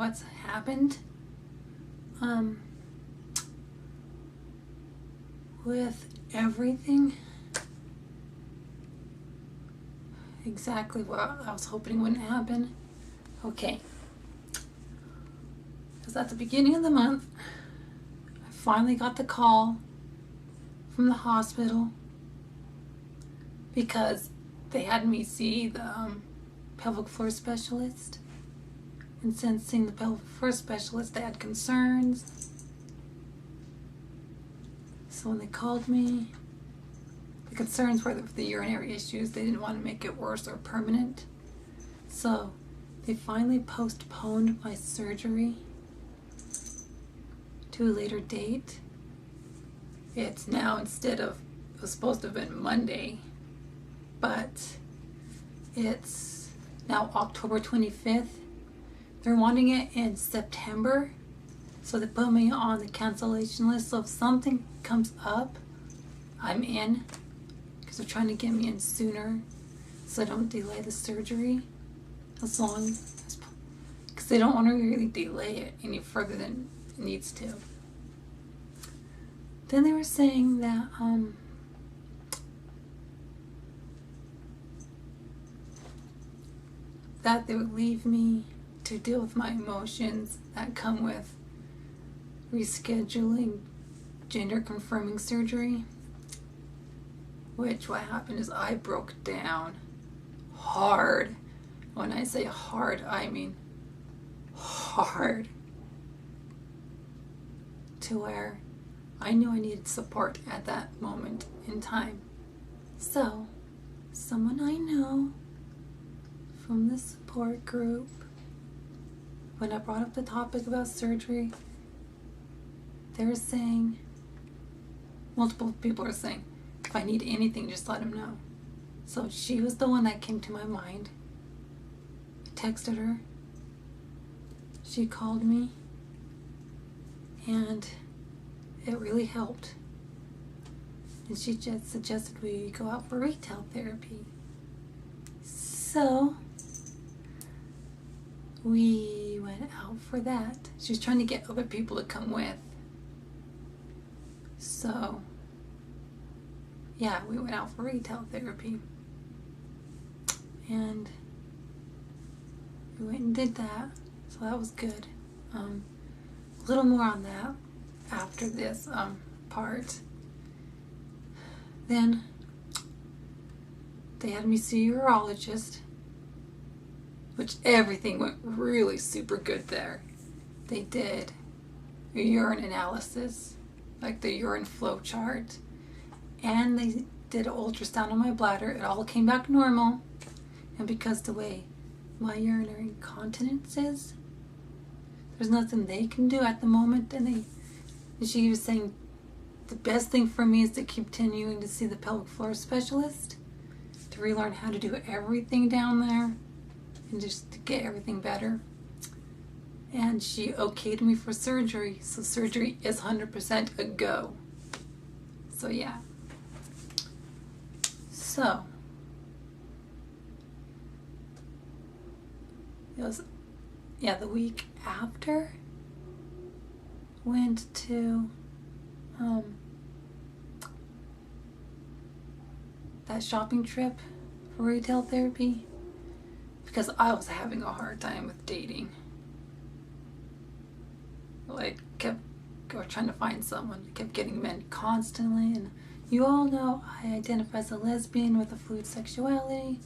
what's happened with everything. Exactly what I was hoping wouldn't happen. Okay. Because at the beginning of the month, I finally got the call from the hospital because they had me see the pelvic floor specialist. And since seeing the pelvic floor specialist, they had concerns. So when they called me, the concerns were the urinary issues. They didn't want to make it worse or permanent. So they finally postponed my surgery to a later date. It's now, instead of, it was supposed to have been Monday, but it's now October 25th. They're wanting it in September, so they put me on the cancellation list. So if something comes up, I'm in, because they're trying to get me in sooner so I don't delay the surgery as long as, because they don't want to really delay it any further than it needs to. Then they were saying that that they would leave me to deal with my emotions that come with rescheduling gender confirming surgery. Which what happened is I broke down hard. When I say hard, I mean hard. To where I knew I needed support at that moment in time. So, someone I know from the support group, when I brought up the topic about surgery, they were saying, multiple people are saying, if I need anything, just let them know. So she was the one that came to my mind. I texted her. She called me. And it really helped. And she just suggested we go out for retail therapy. So we went out for that. She was trying to get other people to come with. So yeah, we went out for retail therapy. And we went and did that. So that was good. A little more on that after this part. Then they had me see a urologist, which everything went really super good there. They did a urine analysis, like the urine flow chart, and they did an ultrasound on my bladder. It all came back normal. And because the way my urinary incontinence is, there's nothing they can do at the moment. And she was saying the best thing for me is to continuing to see the pelvic floor specialist to relearn how to do everything down there and just to get everything better. And she okayed me for surgery, so surgery is 100% a go. So yeah. So it was, yeah, the week after went to that shopping trip for retail therapy because I was having a hard time with dating. Like, kept trying to find someone. I kept getting men constantly, and you all know I identify as a lesbian with a fluid sexuality.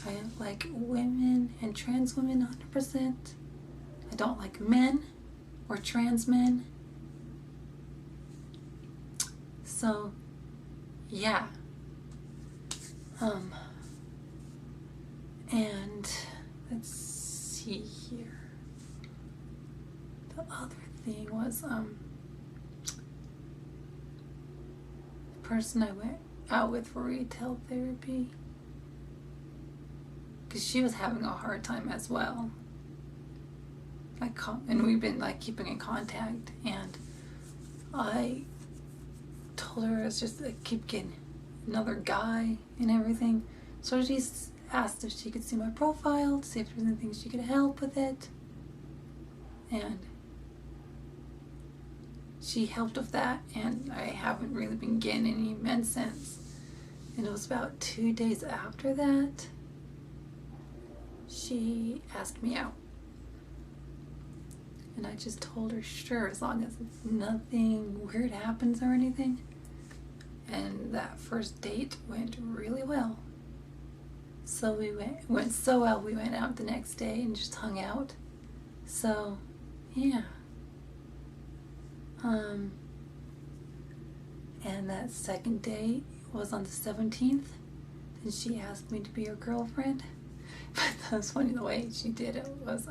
I like women and trans women 100%. I don't like men or trans men. So, yeah. And let's see here. The other thing was, the person I went out with for retail therapy, because she was having a hard time as well. And we've been like keeping in contact, and I told her it's just I keep getting another guy and everything. So she asked if she could see my profile to see if there's anything she could help with it. and she helped with that, and I haven't really been getting any meds since. And it was about 2 days after that she asked me out, and I just told her sure, as long as nothing weird happens or anything. And that first date went really well. So went so well, we went out the next day and just hung out. So yeah. And that second date was on the 17th. Then she asked me to be her girlfriend. But that was funny, the way she did it was,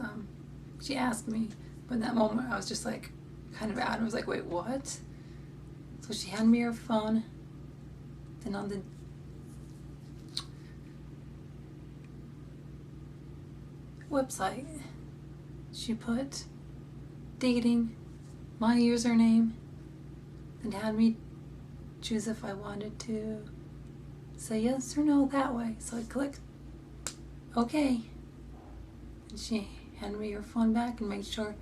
she asked me, but in that moment I was just like, kind of out. I was like, wait, what? So she handed me her phone. Then on the website, she put dating, my username, and had me choose if I wanted to say yes or no that way. So I clicked okay, and she handed me her phone back and made sure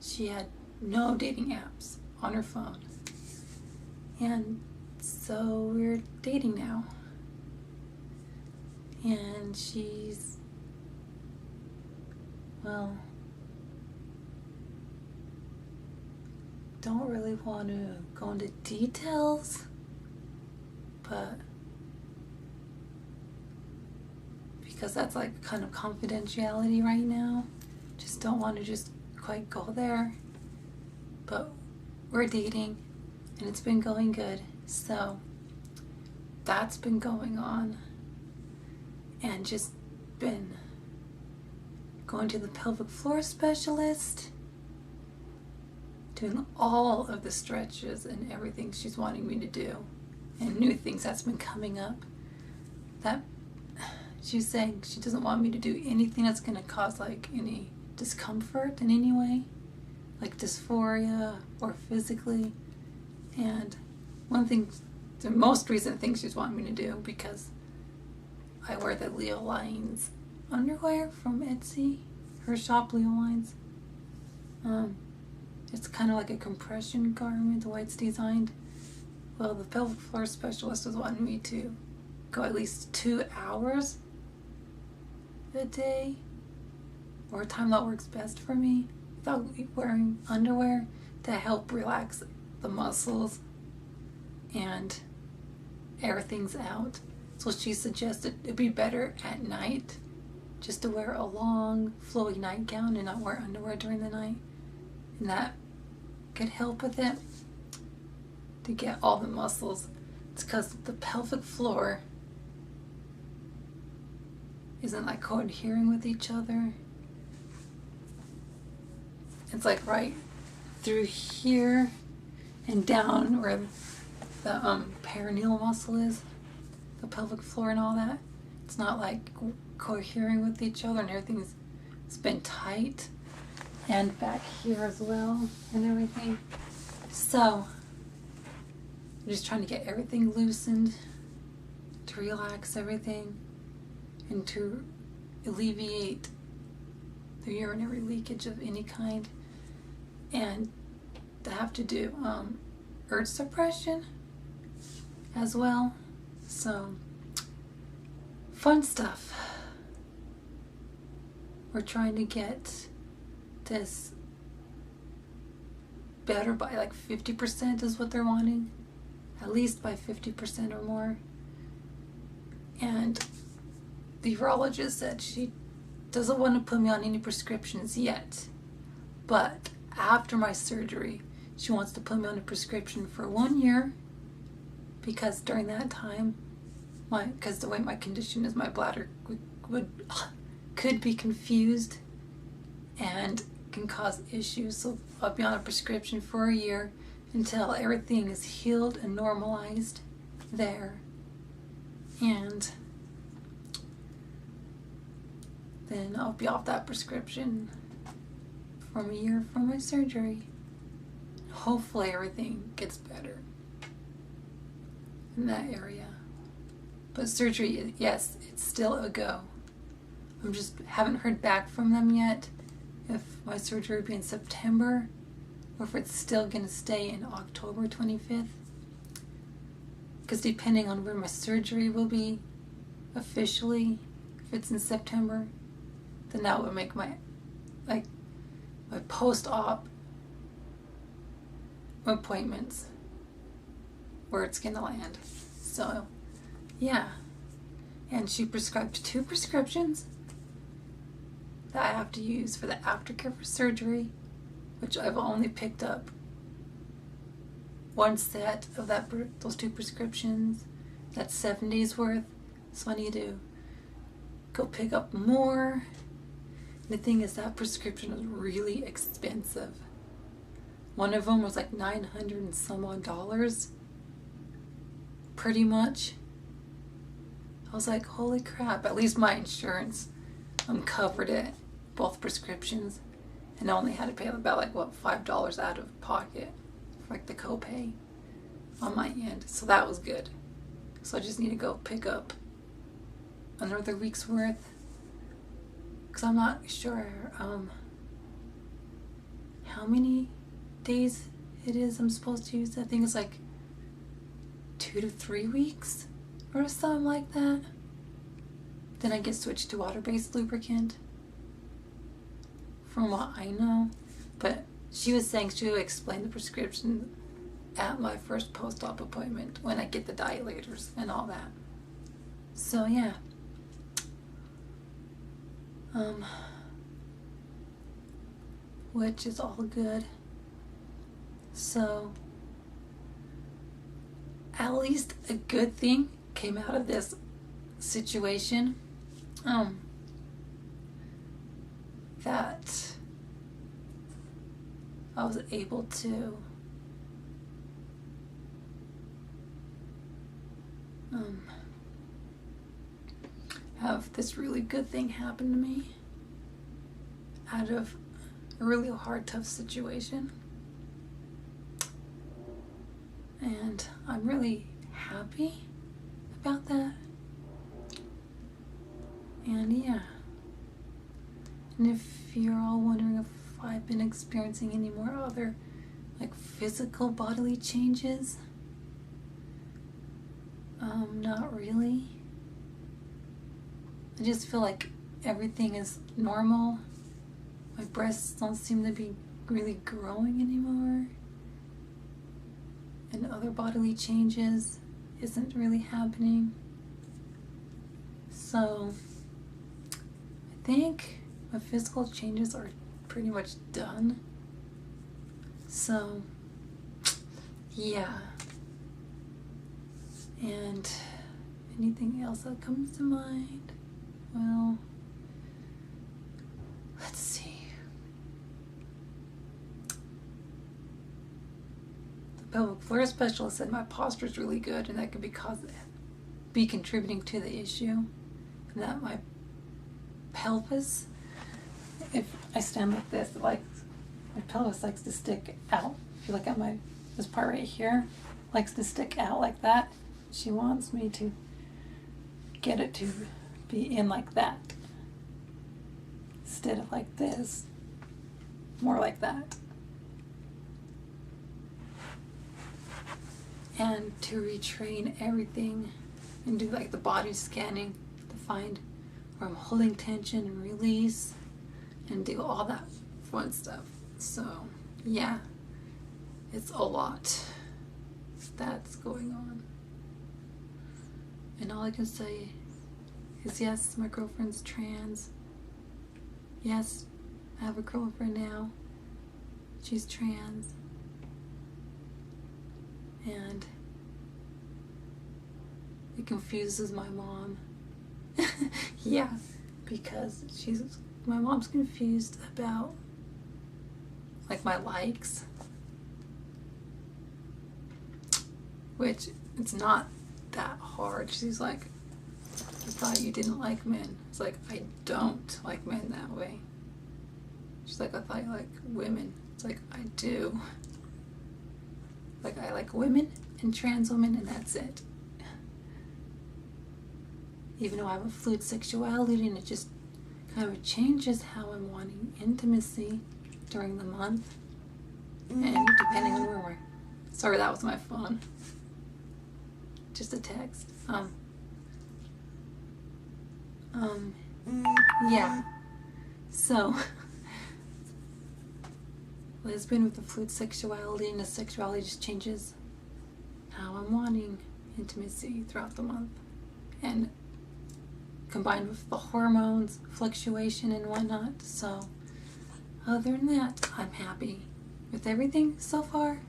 she had no dating apps on her phone. And so we're dating now, and she's, well, don't really want to go into details, but because that's like kind of confidentiality right now, just don't want to just quite go there. But we're dating, and it's been going good, so that's been going on. And just been going to the pelvic floor specialist, doing all of the stretches and everything she's wanting me to do, and new things that's been coming up. That she's saying she doesn't want me to do anything that's going to cause like any discomfort in any way, like dysphoria or physically. And one thing, the most recent thing she's wanting me to do, because I wear the Leo Lines underwear from Etsy, her shop, Leo Lines. It's kind of like a compression garment, the way it's designed. Well, the pelvic floor specialist was wanting me to go at least 2 hours a day, or a time that works best for me, without wearing underwear, to help relax the muscles and air things out. So she suggested it'd be better at night just to wear a long flowy nightgown and not wear underwear during the night, and that could help with it, to get all the muscles. It's because the pelvic floor isn't like cohering with each other. It's like right through here and down where the perineal muscle is, the pelvic floor and all that. It's not like cohering with each other, and everything's, it's been tight, and back here as well and everything. So I'm just trying to get everything loosened, to relax everything, and to alleviate the urinary leakage of any kind, and to have to do urge suppression as well. So fun stuff. We're trying to get this better by like 50% is what they're wanting, at least by 50% or more. And the urologist said she doesn't want to put me on any prescriptions yet, but after my surgery she wants to put me on a prescription for 1 year, because during that time, because the way my condition is, my bladder could be confused and can cause issues. So I'll be on a prescription for 1 year until everything is healed and normalized there, and then I'll be off that prescription from 1 year from my surgery. Hopefully everything gets better in that area. But surgery, yes, it's still a go. I'm just haven't heard back from them yet, if my surgery will be in September or if it's still going to stay in October 25th. Because depending on when my surgery will be officially, if it's in September, then that would make my post-op appointments where it's going to land. So, yeah. And she prescribed 2 prescriptions that I have to use for the aftercare for surgery, which I've only picked up 1 set of those 2 prescriptions. That's 7 days worth. So I need to go pick up more. The thing is, that prescription was really expensive. One of them was like $900 and some odd dollars. Pretty much. I was like, holy crap, at least my insurance covered it, both prescriptions. And I only had to pay about $5 out of pocket for the copay on my end. So that was good. So I just need to go pick up another week's worth. Because I'm not sure how many days it is I'm supposed to use. I think it's 2 to 3 weeks or something like that. Then I get switched to water-based lubricant, from what I know. But she was saying she would explain the prescription at my first post-op appointment when I get the dilators and all that. So yeah. Which is all good. So at least a good thing came out of this situation. That I was able to have this really good thing happen to me out of a really hard, tough situation. And I'm really happy about that. And yeah. And if you're all wondering if I've been experiencing any more other physical bodily changes, not really. I just feel like everything is normal. My breasts don't seem to be really growing anymore. And other bodily changes isn't really happening. So I think my physical changes are pretty much done. So yeah. And anything else that comes to mind? Well, let's see. The pelvic floor specialist said my posture is really good, and that could be contributing to the issue. And that my pelvis, if I stand like this, my pelvis likes to stick out. If you look at this part right here, likes to stick out like that. She wants me to get it to be in like that instead of like this, more like that. And to retrain everything and do the body scanning to find where I'm holding tension and release and do all that fun stuff. So yeah, it's a lot that's going on. And all I can say is yes, my girlfriend's trans. Yes, I have a girlfriend now. She's trans. And it confuses my mom. Yeah, because my mom's confused about my likes, which it's not that hard. She's like, I thought you didn't like men. It's like, I don't like men that way. She's like, I thought you like women. It's like, I do. I like women and trans women, and that's it. Even though I have a fluid sexuality and it just how it changes how I'm wanting intimacy during the month, and depending on where we're. Sorry, that was my phone. Just a text. Yeah. So, lesbian with the fluid sexuality, and the sexuality just changes how I'm wanting intimacy throughout the month. And combined with the hormones, fluctuation and whatnot. So, other than that, I'm happy with everything so far.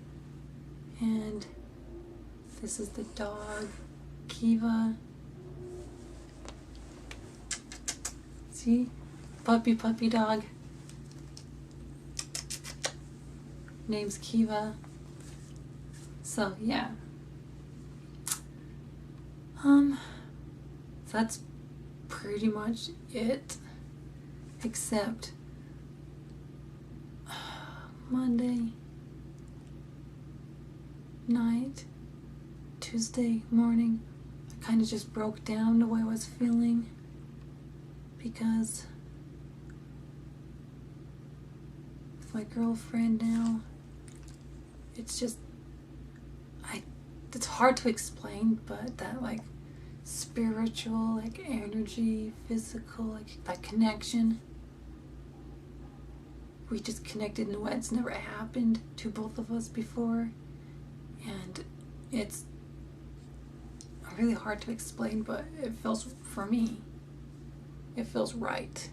And this is the dog, Kiva. See? Puppy dog. Name's Kiva. So, yeah. That's pretty much it. Except Monday night, Tuesday morning, I kind of just broke down the way I was feeling because with my girlfriend now, it's just, it's hard to explain, but that like spiritual, like energy, physical, like that connection, we just connected in a way it's never happened to both of us before. And it's really hard to explain, but it feels, for me, it feels right.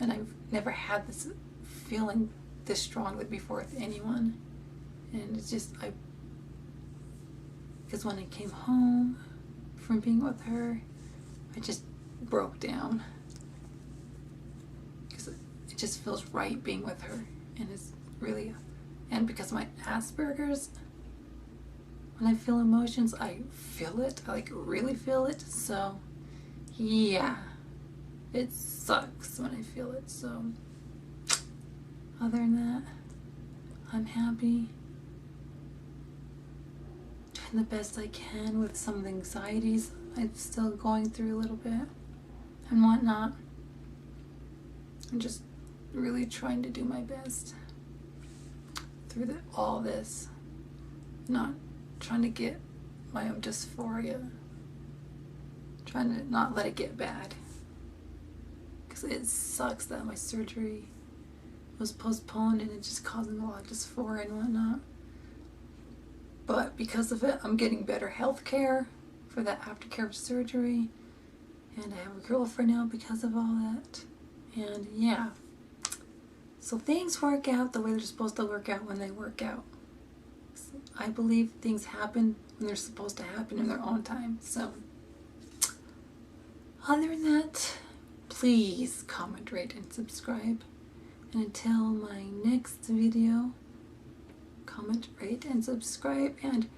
And I've never had this feeling this strongly before with anyone. And it's just, because when I came home from being with her, I just broke down. Because it just feels right being with her. And it's really, and because of my Asperger's, when I feel emotions, I feel it. I like really feel it. So, yeah, it sucks when I feel it. So, other than that, I'm happy. Doing the best I can with some of the anxieties I'm still going through a little bit and whatnot. I'm just really trying to do my best through all this. Not trying to get my own dysphoria. Trying to not let it get bad. Because it sucks that my surgery was postponed and it's just causing a lot of dysphoria and whatnot. But because of it, I'm getting better health care for that aftercare of surgery. And I have a girlfriend now because of all that. And yeah. So things work out the way they're supposed to work out when they work out. So I believe things happen when they're supposed to happen in their own time. So other than that, please comment, rate, and subscribe. And until my next video, comment, rate, and subscribe, and